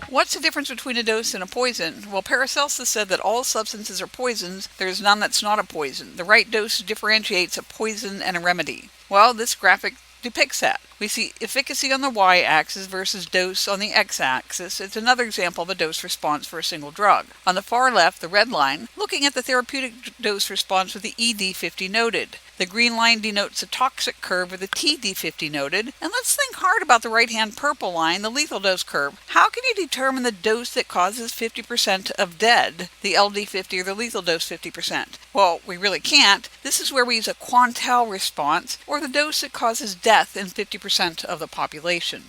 What's the difference between a dose and a poison? Well, Paracelsus said that all substances are poisons. There is none that's not a poison. The right dose differentiates a poison and a remedy. Well, this graphic depicts that. We see efficacy on the y-axis versus dose on the x-axis. It's another example of a dose response for a single drug. On the far left, the red line, looking at the therapeutic dose response with the ED50 noted. The green line denotes a toxic curve with the TD50 noted. And let's think hard about the right-hand purple line, the lethal dose curve. How can you determine the dose that causes 50% of dead, the LD50 or the lethal dose 50%? Well, we really can't. This is where we use a quantile response, or the dose that causes death in 50% of the population.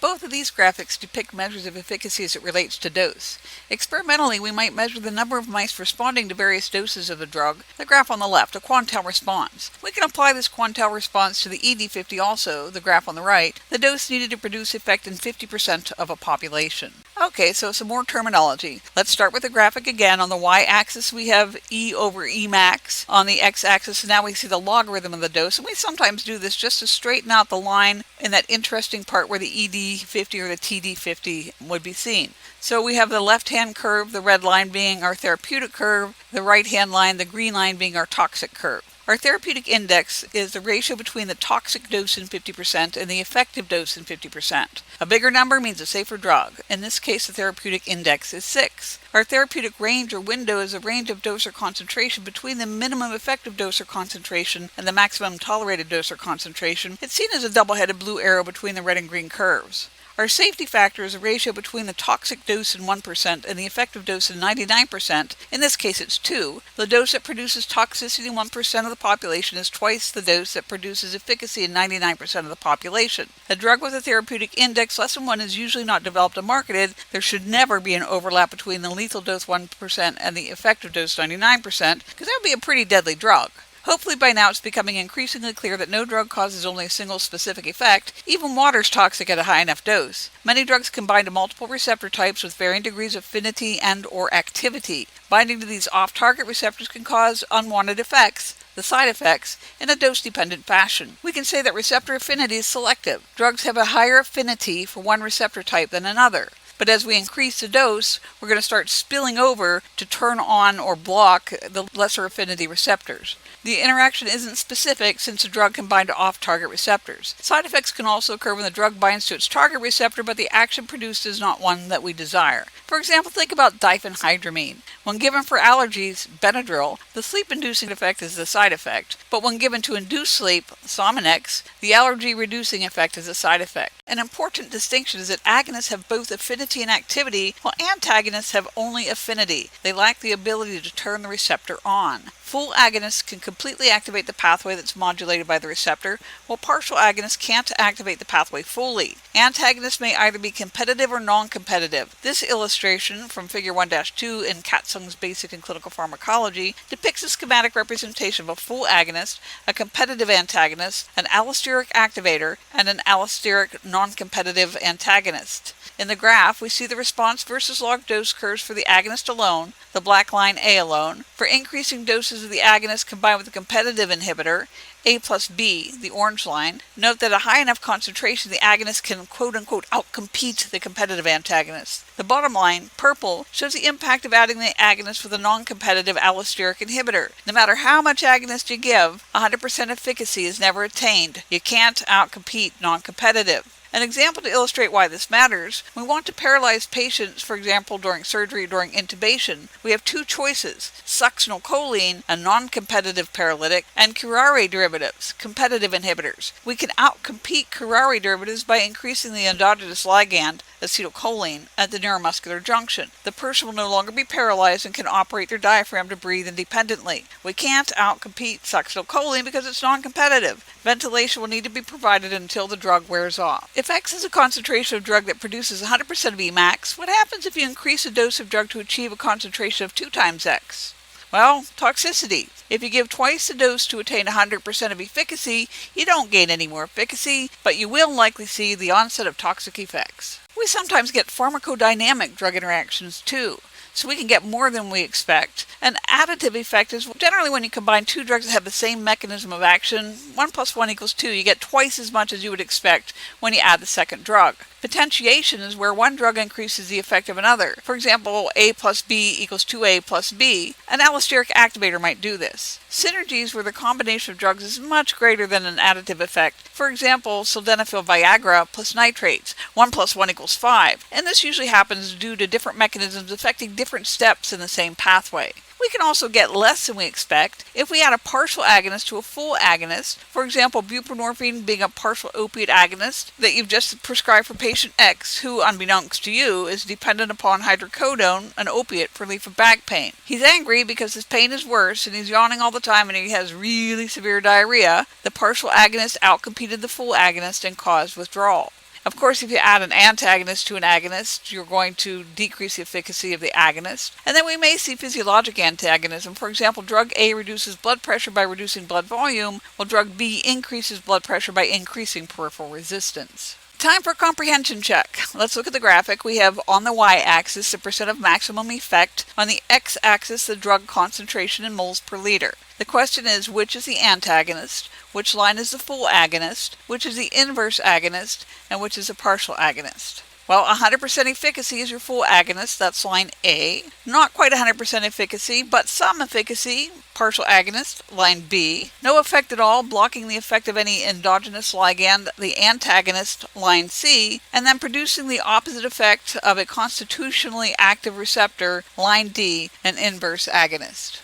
Both of these graphics depict measures of efficacy as it relates to dose. Experimentally, we might measure the number of mice responding to various doses of a drug, the graph on the left, a quantile response. We can apply this quantile response to the ED50 also, the graph on the right, the dose needed to produce effect in 50% of a population. Okay, so some more terminology. Let's start with the graphic again. On the y-axis we have E over E max. On the x-axis now we see the logarithm of the dose, and we sometimes do this just to straighten out the line in that interesting part where the ED50 or the TD50 would be seen. So we have the left-hand curve, the red line being our therapeutic curve, the right-hand line, the green line being our toxic curve. Our therapeutic index is the ratio between the toxic dose in 50% and the effective dose in 50%. A bigger number means a safer drug. In this case, the therapeutic index is 6. Our therapeutic range or window is a range of dose or concentration between the minimum effective dose or concentration and the maximum tolerated dose or concentration. It's seen as a double-headed blue arrow between the red and green curves. Our safety factor is a ratio between the toxic dose in 1% and the effective dose in 99%. In this case, it's 2. The dose that produces toxicity in 1% of the population is twice the dose that produces efficacy in 99% of the population. A drug with a therapeutic index less than 1 is usually not developed and marketed. There should never be an overlap between the lethal dose 1% and the effective dose 99%, because that would be a pretty deadly drug. Hopefully by now it's becoming increasingly clear that no drug causes only a single specific effect. Even water is toxic at a high enough dose. Many drugs can bind to multiple receptor types with varying degrees of affinity and or activity. Binding to these off-target receptors can cause unwanted effects, the side effects, in a dose-dependent fashion. We can say that receptor affinity is selective. Drugs have a higher affinity for one receptor type than another. But as we increase the dose, we're going to start spilling over to turn on or block the lesser affinity receptors. The interaction isn't specific since the drug can bind to off-target receptors. Side effects can also occur when the drug binds to its target receptor, but the action produced is not one that we desire. For example, think about diphenhydramine. When given for allergies, Benadryl, the sleep-inducing effect is the side effect. But when given to induce sleep, Sominex, the allergy-reducing effect is a side effect. An important distinction is that agonists have both affinity and activity, while antagonists have only affinity. They lack the ability to turn the receptor on. Full agonists can completely activate the pathway that's modulated by the receptor, while partial agonists can't activate the pathway fully. Antagonists may either be competitive or non-competitive. This illustration from Figure 1-2 in Katzung's Basic and Clinical Pharmacology depicts a schematic representation of a full agonist, a competitive antagonist, an allosteric activator, and an allosteric non-competitive antagonist. In the graph, we see the response versus log dose curves for the agonist alone, the black line A alone. For increasing doses of the agonist combined with the competitive inhibitor, A plus B, the orange line, note that a high enough concentration the agonist can quote-unquote outcompete the competitive antagonist. The bottom line, purple, shows the impact of adding the agonist with a non-competitive allosteric inhibitor. No matter how much agonist you give, 100% efficacy is never attained. You can't outcompete non-competitive. An example to illustrate why this matters, we want to paralyze patients, for example during surgery or during intubation. We have two choices, succinylcholine, a non-competitive paralytic, and curare derivatives, competitive inhibitors. We can outcompete curare derivatives by increasing the endogenous ligand, acetylcholine, at the neuromuscular junction. The person will no longer be paralyzed and can operate their diaphragm to breathe independently. We can't outcompete succinylcholine because it's non-competitive. Ventilation will need to be provided until the drug wears off. If X is a concentration of drug that produces 100% of Emax, what happens if you increase the dose of drug to achieve a concentration of 2 times X? Well, toxicity. If you give twice the dose to attain 100% of efficacy, you don't gain any more efficacy, but you will likely see the onset of toxic effects. We sometimes get pharmacodynamic drug interactions too. so we can get more than we expect. An additive effect is generally when you combine two drugs that have the same mechanism of action. 1 plus 1 equals 2. You get twice as much as you would expect when you add the second drug. Potentiation is where one drug increases the effect of another. For example, A plus B equals 2A plus B. An allosteric activator might do this. Synergy is where the combination of drugs is much greater than an additive effect. For example, sildenafil Viagra plus nitrates. 1 plus 1 equals 5. And this usually happens due to different mechanisms affecting different steps in the same pathway. We can also get less than we expect if we add a partial agonist to a full agonist. For example, buprenorphine being a partial opiate agonist that you've just prescribed for patient X, who, unbeknownst to you, is dependent upon hydrocodone, an opiate, for relief of back pain. He's angry because his pain is worse and he's yawning all the time and he has really severe diarrhea. The partial agonist outcompeted the full agonist and caused withdrawal. Of course, if you add an antagonist to an agonist, you're going to decrease the efficacy of the agonist. And then we may see physiologic antagonism. For example, drug A reduces blood pressure by reducing blood volume, while drug B increases blood pressure by increasing peripheral resistance. Time for a comprehension check. Let's look at the graphic. We have on the y-axis the percent of maximum effect, on the x-axis the drug concentration in moles per liter. The question is, which is the antagonist, which line is the full agonist, which is the inverse agonist, and which is the partial agonist? Well, 100% efficacy is your full agonist, that's line A. Not quite 100% efficacy, but some efficacy, partial agonist, line B. No effect at all, blocking the effect of any endogenous ligand, the antagonist, line C. And then producing the opposite effect of a constitutionally active receptor, line D, an inverse agonist.